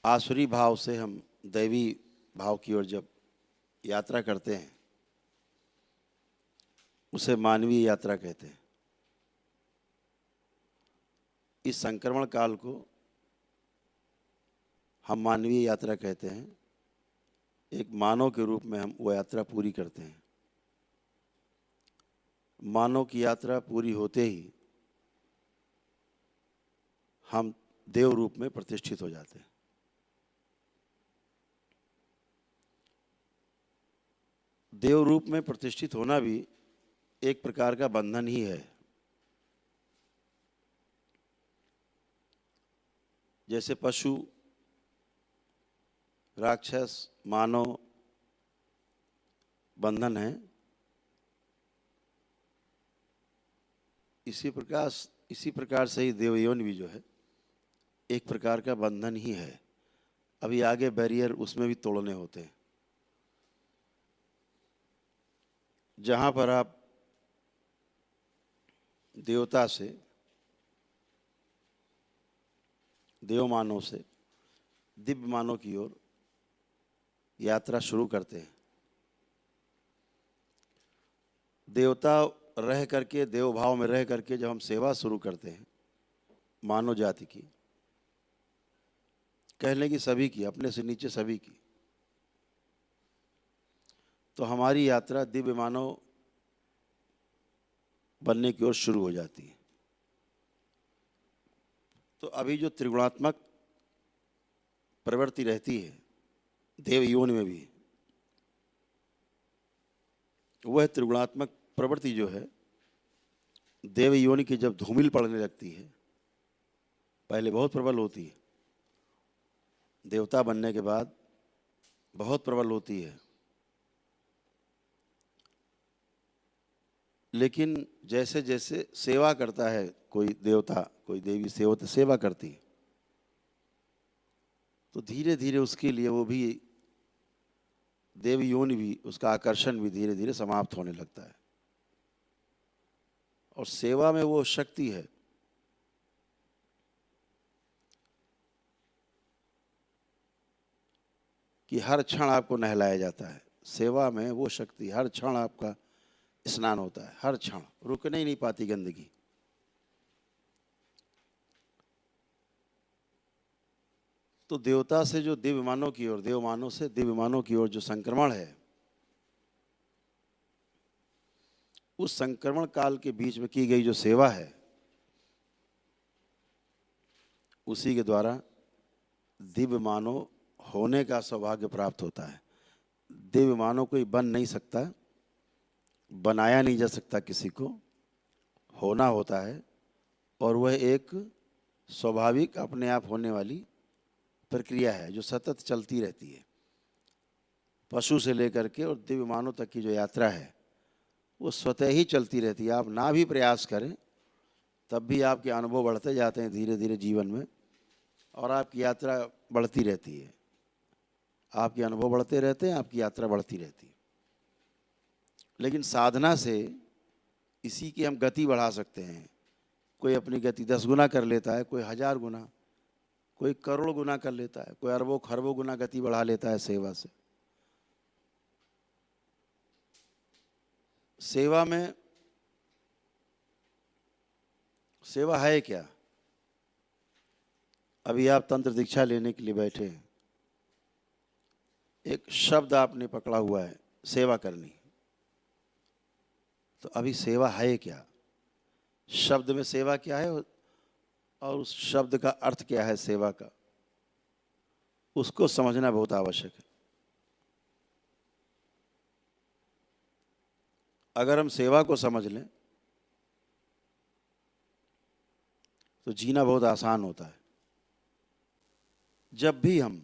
आसुरी भाव से हम दैवी भाव की ओर जब यात्रा करते हैं उसे मानवीय यात्रा कहते हैं। इस संक्रमण काल को हम मानवीय यात्रा कहते हैं। एक मानव के रूप में हम वो यात्रा पूरी करते हैं। मानव की यात्रा पूरी होते ही हम देव रूप में प्रतिष्ठित हो जाते हैं। देव रूप में प्रतिष्ठित होना भी एक प्रकार का बंधन ही है। जैसे पशु, राक्षस, मानव बंधन है, इसी प्रकार से ही देवयोनि भी जो है एक प्रकार का बंधन ही है। अभी आगे बैरियर उसमें भी तोड़ने होते हैं। जहाँ पर आप देवता से, देव मानव से दिव्य मानव की ओर यात्रा शुरू करते हैं। देवता रह करके, देव भाव में रह करके जब हम सेवा शुरू करते हैं मानव जाति की, कहने की सभी की, अपने से नीचे सभी की, तो हमारी यात्रा दिव्य मानव बनने की ओर शुरू हो जाती है। तो अभी जो त्रिगुणात्मक प्रवृत्ति रहती है देव योनि में भी, वह त्रिगुणात्मक प्रवृत्ति जो है देव योनि की जब धूमिल पड़ने लगती है, पहले बहुत प्रबल होती है, देवता बनने के बाद बहुत प्रबल होती है, लेकिन जैसे जैसे सेवा करता है कोई देवता, कोई देवी सेवा करती है, तो धीरे धीरे उसके लिए वो भी देव योनि भी, उसका आकर्षण भी धीरे धीरे समाप्त होने लगता है। और सेवा में वो शक्ति है कि हर क्षण आपको नहलाया जाता है। सेवा में वो शक्ति, हर क्षण आपका स्नान होता है, हर क्षण रुकने ही नहीं पाती गंदगी। तो देवता से जो दिव्य मानव की ओर, देव मानव से दिव्य मानव की ओर जो संक्रमण है, उस संक्रमण काल के बीच में की गई जो सेवा है, उसी के द्वारा दिव्य मानव होने का सौभाग्य प्राप्त होता है। दिव्य मानव कोई बन नहीं सकता, बनाया नहीं जा सकता, किसी को होना होता है। और वह एक स्वाभाविक अपने आप होने वाली प्रक्रिया है जो सतत चलती रहती है। पशु से लेकर के और दिव्य मानव तक की जो यात्रा है वो स्वतः ही चलती रहती है। आप ना भी प्रयास करें तब भी आपके अनुभव बढ़ते जाते हैं धीरे धीरे जीवन में, और आपकी यात्रा बढ़ती रहती है। आपके अनुभव बढ़ते रहते हैं, आपकी यात्रा बढ़ती रहती है। लेकिन साधना से इसी की हम गति बढ़ा सकते हैं। कोई अपनी गति 10 गुना कर लेता है, कोई 1000 गुना, कोई करोड़ गुना कर लेता है, कोई अरबों खरबों गुना गति बढ़ा लेता है सेवा से। सेवा में, सेवा है क्या? अभी आप तंत्र दीक्षा लेने के लिए बैठे हैं, एक शब्द आपने पकड़ा हुआ है, सेवा करनी। तो अभी सेवा है क्या? शब्द में सेवा क्या है और उस शब्द का अर्थ क्या है सेवा का, उसको समझना बहुत आवश्यक है। अगर हम सेवा को समझ लें तो जीना बहुत आसान होता है। जब भी हम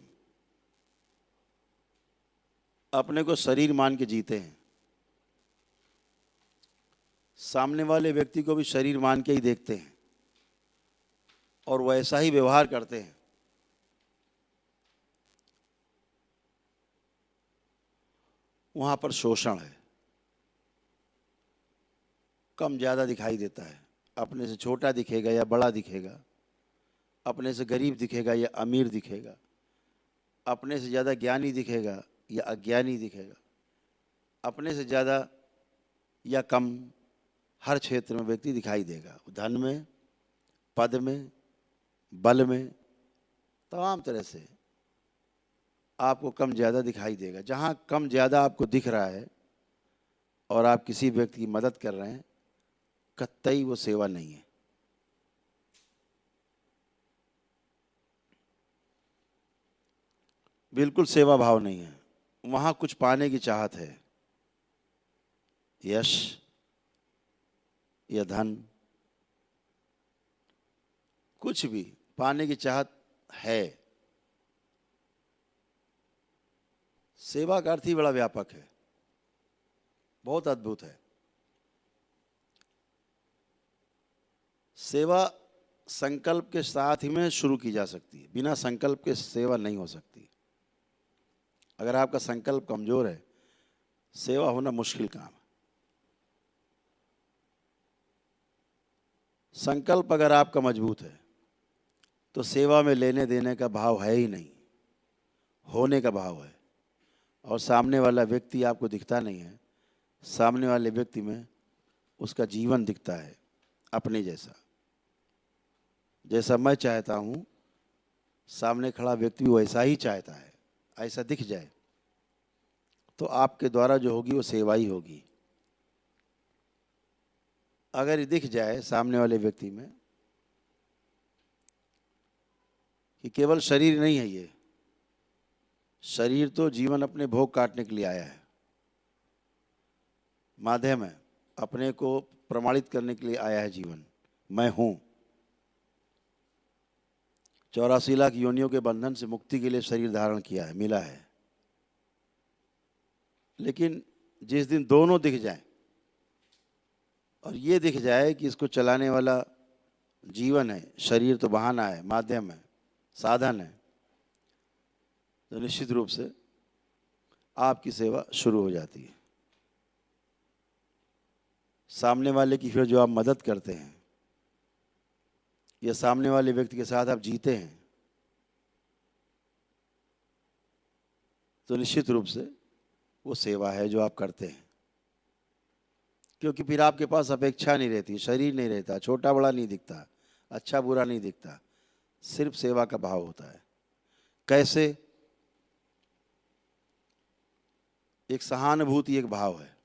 अपने को शरीर मान के जीते हैं, सामने वाले व्यक्ति को भी शरीर मान के ही देखते हैं और वैसा ही व्यवहार करते हैं, वहां पर शोषण है। कम ज़्यादा दिखाई देता है। अपने से छोटा दिखेगा या बड़ा दिखेगा, अपने से गरीब दिखेगा या अमीर दिखेगा, अपने से ज़्यादा ज्ञानी दिखेगा या अज्ञानी दिखेगा, अपने से ज़्यादा या कम, हर क्षेत्र में व्यक्ति दिखाई देगा। धन में, पद में, बल में, तमाम तरह से आपको कम ज़्यादा दिखाई देगा। जहाँ कम ज़्यादा आपको दिख रहा है और आप किसी व्यक्ति की मदद कर रहे हैं, कतई वो सेवा नहीं है। बिल्कुल सेवा भाव नहीं है। वहाँ कुछ पाने की चाहत है, यश या धन, कुछ भी पाने की चाहत है। सेवा का अर्थ ही बड़ा व्यापक है, बहुत अद्भुत है। सेवा संकल्प के साथ ही में शुरू की जा सकती है, बिना संकल्प के सेवा नहीं हो सकती। अगर आपका संकल्प कमजोर है, सेवा होना मुश्किल काम है। संकल्प अगर आपका मजबूत है तो सेवा में लेने देने का भाव है ही नहीं, होने का भाव है। और सामने वाला व्यक्ति आपको दिखता नहीं है, सामने वाले व्यक्ति में उसका जीवन दिखता है अपने जैसा। जैसा मैं चाहता हूँ, सामने खड़ा व्यक्ति भी वैसा ही चाहता है, ऐसा दिख जाए तो आपके द्वारा जो होगी वो सेवा ही होगी। अगर ये दिख जाए सामने वाले व्यक्ति में कि केवल शरीर नहीं है, ये शरीर तो जीवन अपने भोग काटने के लिए आया है, माध्यम है, अपने को प्रमाणित करने के लिए आया है जीवन। मैं हूं 84 लाख योनियों के बंधन से मुक्ति के लिए शरीर धारण किया है, मिला है। लेकिन जिस दिन दोनों दिख जाए और ये दिख जाए कि इसको चलाने वाला जीवन है, शरीर तो बहाना है, माध्यम है, साधन है, तो निश्चित रूप से आपकी सेवा शुरू हो जाती है। सामने वाले की फिर जो आप मदद करते हैं या सामने वाले व्यक्ति के साथ आप जीते हैं, तो निश्चित रूप से वो सेवा है जो आप करते हैं। क्योंकि फिर आपके पास अपेक्षा नहीं रहती, शरीर नहीं रहता, छोटा बड़ा नहीं दिखता, अच्छा बुरा नहीं दिखता, सिर्फ सेवा का भाव होता है। कैसे? एक सहानुभूति एक भाव है,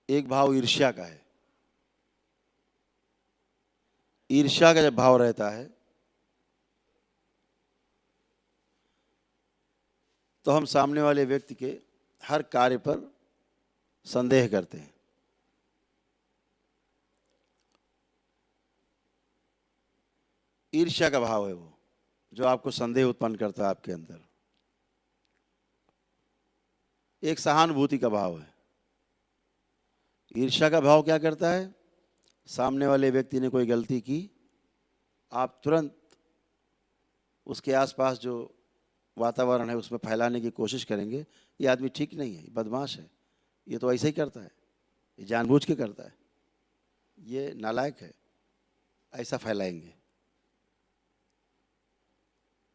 एक भाव ईर्ष्या का है। ईर्ष्या का जब भाव रहता है तो हम सामने वाले व्यक्ति के हर कार्य पर संदेह करते हैं। ईर्ष्या का भाव है वो जो आपको संदेह उत्पन्न करता है आपके अंदर। एक सहानुभूति का भाव है। ईर्ष्या का भाव क्या करता है? सामने वाले व्यक्ति ने कोई गलती की, आप तुरंत उसके आसपास जो वातावरण है उसमें फैलाने की कोशिश करेंगे, ये आदमी ठीक नहीं है, बदमाश है, ये तो ऐसे ही करता है, ये जानबूझ के करता है, ये नालायक है, ऐसा फैलाएंगे।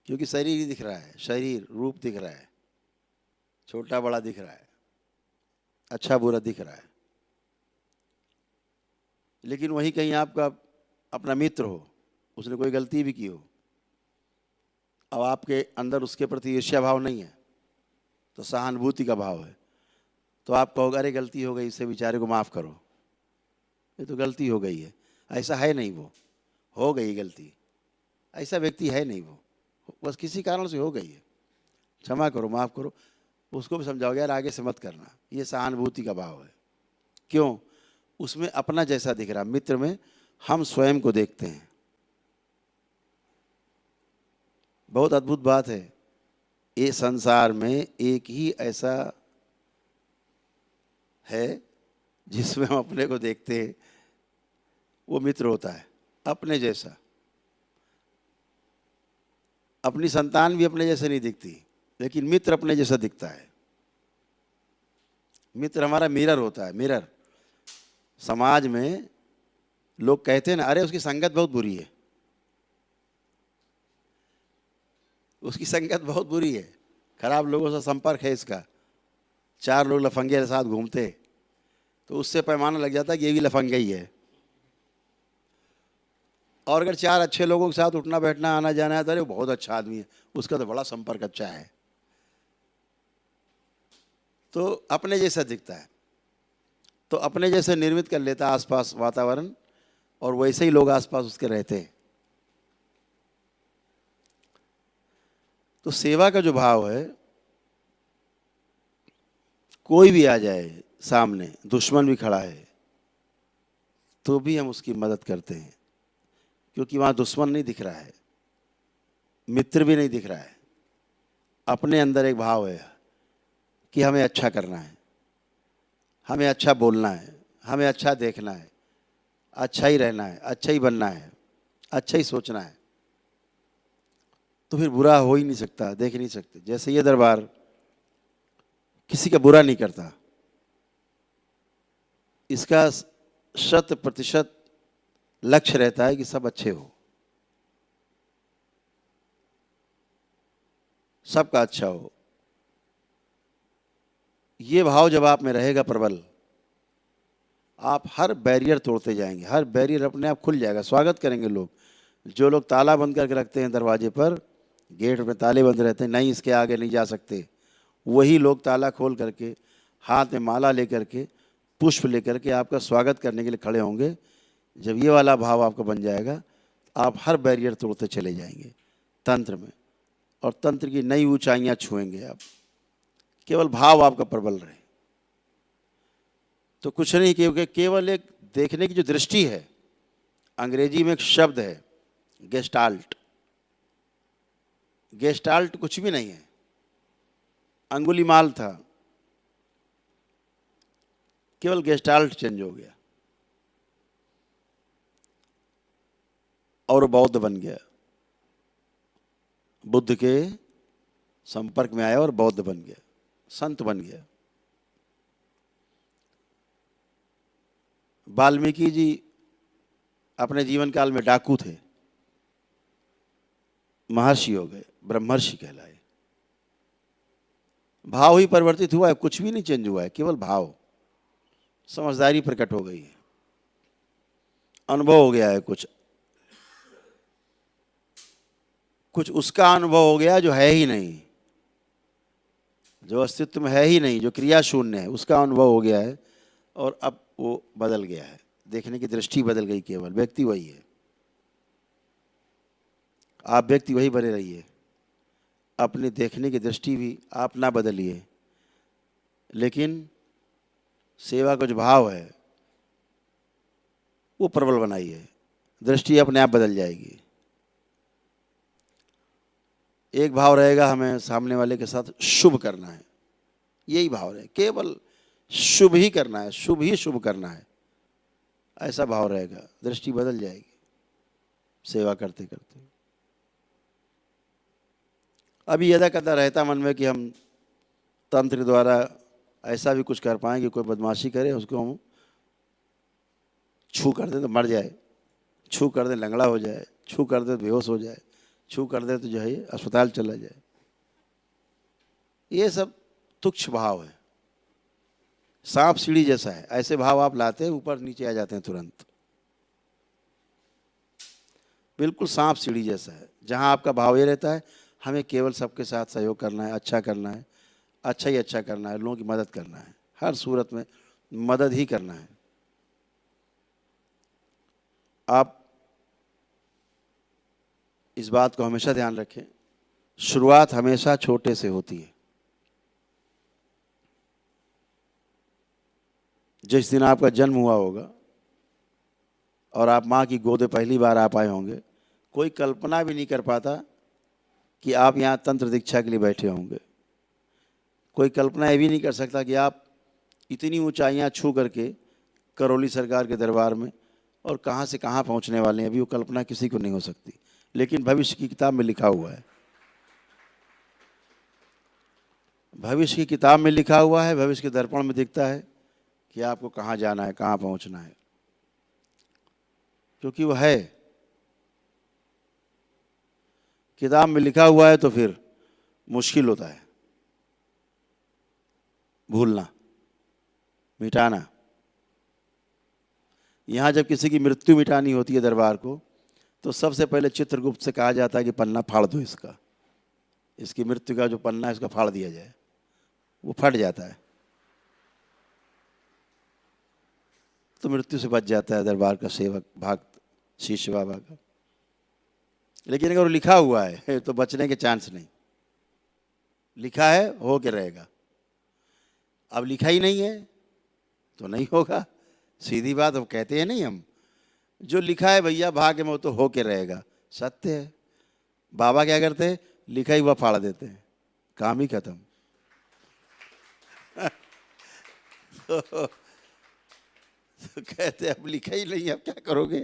क्योंकि शरीर ही दिख रहा है, शरीर रूप दिख रहा है, छोटा बड़ा दिख रहा है, अच्छा बुरा दिख रहा है। लेकिन वहीं कहीं आपका अपना मित्र हो, उसने कोई गलती भी की हो, अब आपके अंदर उसके प्रति ईर्ष्या भाव नहीं है, तो सहानुभूति का भाव है। तो आप कहोगे अरे गलती हो गई, इसे बेचारे को माफ़ करो, ये तो गलती हो गई है। ऐसा है नहीं, वो हो गई गलती, ऐसा व्यक्ति है नहीं, वो बस किसी कारण से हो गई है, क्षमा करो, माफ़ करो। उसको भी समझाओगे यार आगे से मत करना, ये सहानुभूति का भाव है। क्यों? उसमें अपना जैसा दिख रहा। मित्र में हम स्वयं को देखते हैं। बहुत अद्भुत बात है, ये संसार में एक ही ऐसा है जिसमें हम अपने को देखते हैं, वो मित्र होता है, अपने जैसा। अपनी संतान भी अपने जैसे नहीं दिखती, लेकिन मित्र अपने जैसा दिखता है। मित्र हमारा मिरर होता है, मिरर। समाज में लोग कहते हैं ना, अरे उसकी संगत बहुत बुरी है, उसकी संगत बहुत बुरी है, खराब लोगों से संपर्क है इसका। 4 लोग लफंगे के साथ घूमते तो उससे पैमाना लग जाता है कि ये भी लफंगा ही है। और अगर 4 अच्छे लोगों के साथ उठना बैठना आना जाना है तो अरे बहुत अच्छा आदमी है, उसका तो बड़ा संपर्क अच्छा है। तो अपने जैसा दिखता है, तो अपने जैसे निर्मित कर लेता आसपास वातावरण, और वैसे ही लोग आसपास उसके रहते हैं। तो सेवा का जो भाव है, कोई भी आ जाए सामने, दुश्मन भी खड़ा है तो भी हम उसकी मदद करते हैं, क्योंकि वहाँ दुश्मन नहीं दिख रहा है, मित्र भी नहीं दिख रहा है। अपने अंदर एक भाव है कि हमें अच्छा करना है, हमें अच्छा बोलना है, हमें अच्छा देखना है, अच्छा ही रहना है, अच्छा ही बनना है, अच्छा ही सोचना है। तो फिर बुरा हो ही नहीं सकता, देख नहीं सकते। जैसे ये दरबार किसी का बुरा नहीं करता, इसका 100% लक्ष्य रहता है कि सब अच्छे हो, सबका अच्छा हो। ये भाव जब आप में रहेगा प्रबल, आप हर बैरियर तोड़ते जाएंगे, हर बैरियर अपने आप खुल जाएगा, स्वागत करेंगे लोग। जो लोग ताला बंद करके रखते हैं दरवाजे पर, गेट में ताले बंद रहते हैं, नहीं इसके आगे नहीं जा सकते, वही लोग ताला खोल करके, हाथ में माला लेकर के, पुष्प लेकर के आपका स्वागत करने के लिए खड़े होंगे। जब ये वाला भाव आपका बन जाएगा, आप हर बैरियर तोड़ते चले जाएंगे तंत्र में, और तंत्र की नई ऊंचाइयां छुएंगे आप। केवल भाव आपका प्रबल रहे तो कुछ नहीं, क्योंकि केवल एक देखने की जो दृष्टि है, अंग्रेजी में एक शब्द है गेस्टाल्ट। गेस्टाल्ट कुछ भी नहीं है, अंगुलीमाल था, केवल गेस्टाल्ट चेंज हो गया और बौद्ध बन गया, बुद्ध के संपर्क में आया और बौद्ध बन गया, संत बन गया। वाल्मीकि जी अपने जीवन काल में डाकू थे, महर्षि हो गए, ब्रह्मर्षि कहलाए। भाव ही परिवर्तित हुआ है, कुछ भी नहीं चेंज हुआ है, केवल भाव। समझदारी प्रकट हो गई है, अनुभव हो गया है, कुछ उसका अनुभव हो गया जो है ही नहीं, जो अस्तित्व में है ही नहीं, जो क्रिया शून्य है, उसका अनुभव हो गया है। और अब वो बदल गया है, देखने की दृष्टि बदल गई, केवल व्यक्ति वही है। आप व्यक्ति वही बने रहिए, अपनी देखने की दृष्टि भी आप ना बदलिए, लेकिन सेवा का जो भाव है वो प्रबल बनाइए, दृष्टि अपने आप बदल जाएगी। एक भाव रहेगा, हमें सामने वाले के साथ शुभ करना है, यही भाव रहे, केवल शुभ ही करना है, शुभ ही शुभ करना है, ऐसा भाव रहेगा, दृष्टि बदल जाएगी सेवा करते करते। अभी यदा कदा रहता मन में कि हम तंत्र द्वारा ऐसा भी कुछ कर पाएं कि कोई बदमाशी करे, उसको हम छू कर दें तो मर जाए, छू कर दें लंगड़ा हो जाए, छू कर दें तो बेहोश हो जाए, छू कर दे तो जो है अस्पताल चला जाए। ये सब तुच्छ भाव है, सांप सीढ़ी जैसा है, ऐसे भाव आप लाते हैं ऊपर नीचे आ जाते हैं तुरंत। बिल्कुल सांप सीढ़ी जैसा है, जहां आपका भाव ये रहता है हमें केवल सबके साथ सहयोग करना है, अच्छा करना है, अच्छा ही अच्छा करना है, लोगों की मदद करना है, हर सूरत में मदद ही करना है। आप इस बात को हमेशा ध्यान रखें, शुरुआत हमेशा छोटे से होती है। जिस दिन आपका जन्म हुआ होगा और आप माँ की गोद में पहली बार आप आए होंगे, कोई कल्पना भी नहीं कर पाता कि आप यहाँ तंत्र दीक्षा के लिए बैठे होंगे। कोई कल्पना ये भी नहीं कर सकता कि आप इतनी ऊंचाइयाँ छू करके करौली सरकार के दरबार में और कहाँ से कहाँ पहुँचने वाले हैं, अभी वो कल्पना किसी को नहीं हो सकती। लेकिन भविष्य की किताब में लिखा हुआ है, भविष्य की किताब में लिखा हुआ है, भविष्य के दर्पण में दिखता है कि आपको कहाँ जाना है, कहाँ पहुँचना है, क्योंकि वो है। किताब में लिखा हुआ है तो फिर मुश्किल होता है भूलना, मिटाना। यहाँ जब किसी की मृत्यु मिटानी होती है दरबार को, तो सबसे पहले चित्रगुप्त से कहा जाता है कि पन्ना फाड़ दो इसका, इसकी मृत्यु का जो पन्ना है इसका फाड़ दिया जाए। वो फट जाता है तो मृत्यु से बच जाता है दरबार का सेवक भक्त शिष्य बाबा का। लेकिन अगर लिखा हुआ है तो बचने के चांस नहीं। लिखा है हो के रहेगा, अब लिखा ही नहीं है तो नहीं होगा। सीधी बात अब कहते हैं नहीं हम, जो लिखा है भैया भाग्य में वो तो हो के रहेगा, सत्य है। बाबा क्या करते हैं, लिखा ही हुआ फाड़ देते हैं, काम ही खत्म। तो कहते अब लिखा ही नहीं, अब क्या करोगे।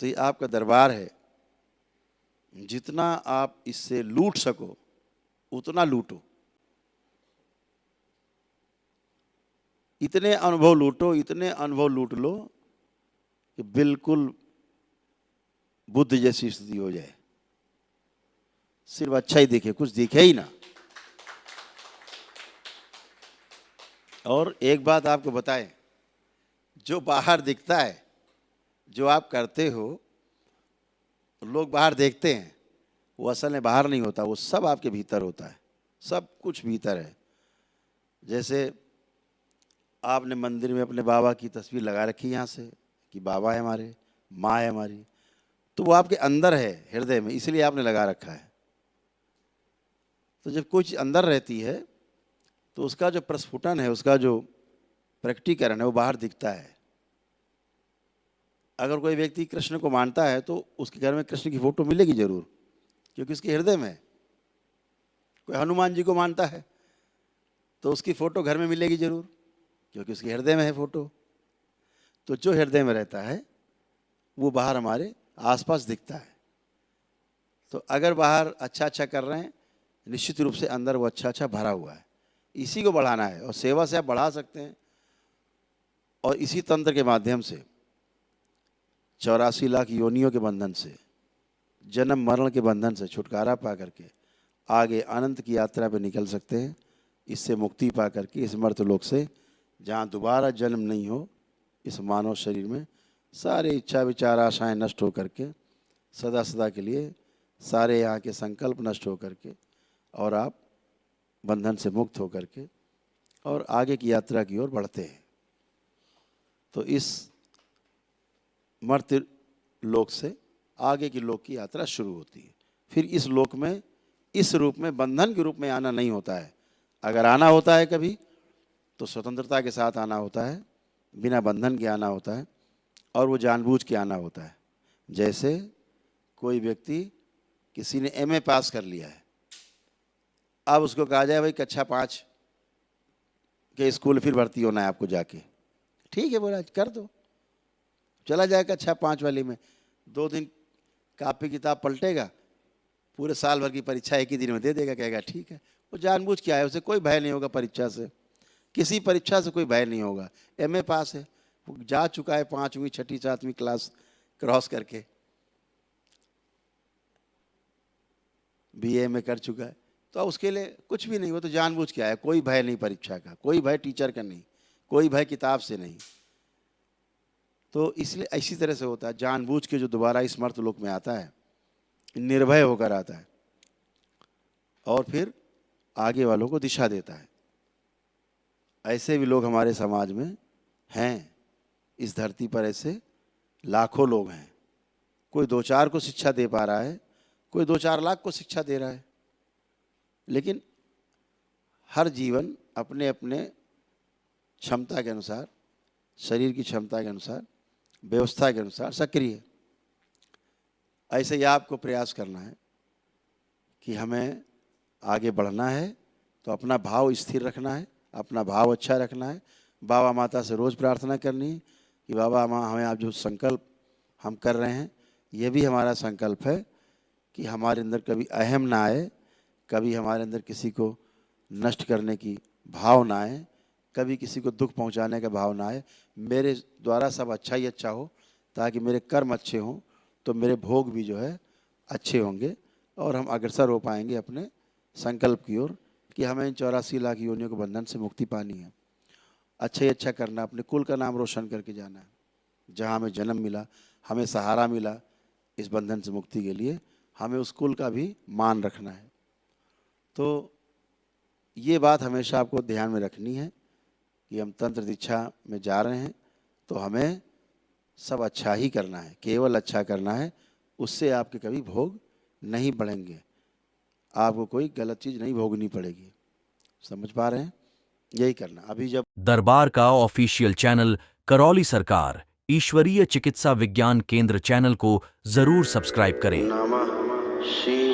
तो ये आपका दरबार है, जितना आप इससे लूट सको उतना लूटो, इतने अनुभव लूटो, इतने अनुभव लूट लो कि बिल्कुल बुद्ध जैसी स्थिति हो जाए, सिर्फ अच्छा ही दिखे, कुछ दिखे ही ना। और एक बात आपको बताएं, जो बाहर दिखता है, जो आप करते हो, लोग बाहर देखते हैं, वो असल में बाहर नहीं होता, वो सब आपके भीतर होता है, सब कुछ भीतर है। जैसे आपने मंदिर में अपने बाबा की तस्वीर लगा रखी यहाँ से कि बाबा है हमारे, माँ है हमारी, तो वो आपके अंदर है, हृदय में, इसलिए आपने लगा रखा है। तो जब कोई चीज़ अंदर रहती है तो उसका जो प्रस्फुटन है, उसका जो प्रकटीकरण है, वो बाहर दिखता है। अगर कोई व्यक्ति कृष्ण को मानता है तो उसके घर में कृष्ण की फोटो मिलेगी जरूर, क्योंकि उसके हृदय में है। कोई हनुमान जी को मानता है तो उसकी फोटो घर में मिलेगी जरूर, क्योंकि उसके हृदय में है फोटो। तो जो हृदय में रहता है वो बाहर हमारे आसपास दिखता है। तो अगर बाहर अच्छा अच्छा कर रहे हैं, निश्चित रूप से अंदर वो अच्छा अच्छा भरा हुआ है। इसी को बढ़ाना है, और सेवा से आप बढ़ा सकते हैं। और इसी तंत्र के माध्यम से 84 लाख योनियों के बंधन से, जन्म मरण के बंधन से छुटकारा पा करके आगे अनंत की यात्रा पे निकल सकते हैं। इससे मुक्ति पा करके इस मर्त्यलोक से, जहाँ दोबारा जन्म नहीं हो, इस मानव शरीर में सारे इच्छा विचार आशाएं नष्ट हो करके सदा सदा के लिए सारे यहाँ के संकल्प नष्ट हो करके, और आप बंधन से मुक्त हो करके और आगे की यात्रा की ओर बढ़ते हैं। तो इस मर्त्य लोक से आगे की लोक की यात्रा शुरू होती है। फिर इस लोक में इस रूप में बंधन के रूप में आना नहीं होता है। अगर आना होता है कभी तो स्वतंत्रता के साथ आना होता है, बिना बंधन के आना होता है, और वो जानबूझ के आना होता है। जैसे कोई व्यक्ति, किसी ने एमए पास कर लिया है, अब उसको कहा जाए भाई कक्षा 5 के स्कूल फिर भर्ती होना है आपको जाके, ठीक है बोला कर दो, चला जाए कक्षा 5 वाली में, 2 दिन कापी किताब पलटेगा, पूरे साल भर की परीक्षा एक ही दिन में दे देगा, कहेगा ठीक है। वो जानबूझ के आया, उसे कोई भय नहीं होगा परीक्षा से, किसी परीक्षा से कोई भय नहीं होगा। एमए पास है, वो जा चुका है 5वीं 6ठी 7वीं क्लास क्रॉस करके, बीए में कर चुका है, तो उसके लिए कुछ भी नहीं, वो तो जानबूझ के आया। कोई भय नहीं परीक्षा का, कोई भय टीचर का नहीं, कोई भय किताब से नहीं। तो इसलिए इसी तरह से होता है, जानबूझ के जो दोबारा इस मर्त्यलोक में आता है, निर्भय होकर आता है, और फिर आगे वालों को दिशा देता है। ऐसे भी लोग हमारे समाज में हैं, इस धरती पर ऐसे लाखों लोग हैं। कोई 2-4 को शिक्षा दे पा रहा है, कोई 2-4 लाख को शिक्षा दे रहा है, लेकिन हर जीवन अपने अपने क्षमता के अनुसार, शरीर की क्षमता के अनुसार, व्यवस्था के अनुसार सक्रिय। ऐसे ही आपको प्रयास करना है कि हमें आगे बढ़ना है, तो अपना भाव स्थिर रखना है, अपना भाव अच्छा रखना है। बाबा माता से रोज़ प्रार्थना करनी है कि बाबा माँ, हमें आप जो संकल्प हम कर रहे हैं, ये भी हमारा संकल्प है कि हमारे अंदर कभी अहम ना आए, कभी हमारे अंदर किसी को नष्ट करने की भाव ना आए, कभी किसी को दुख पहुंचाने का भाव ना आए। मेरे द्वारा सब अच्छा ही अच्छा हो, ताकि मेरे कर्म अच्छे हों, तो मेरे भोग भी जो है अच्छे होंगे और हम अग्रसर हो पाएंगे अपने संकल्प की ओर कि हमें इन 84 लाख योनियों के बंधन से मुक्ति पानी है। अच्छा ही अच्छा करना, अपने कुल का नाम रोशन करके जाना है। जहाँ हमें जन्म मिला, हमें सहारा मिला इस बंधन से मुक्ति के लिए, हमें उस कुल का भी मान रखना है। तो ये बात हमेशा आपको ध्यान में रखनी है कि हम तंत्र दीक्षा में जा रहे हैं तो हमें सब अच्छा ही करना है, केवल अच्छा करना है। उससे आपके कभी भोग नहीं बढ़ेंगे, आपको कोई गलत चीज़ नहीं भोगनी पड़ेगी। समझ पा रहे हैं? यही करना। अभी जब दरबार का ऑफिशियल चैनल करौली सरकार ईश्वरीय चिकित्सा विज्ञान केंद्र चैनल को जरूर सब्सक्राइब करें। नमः शिवाय।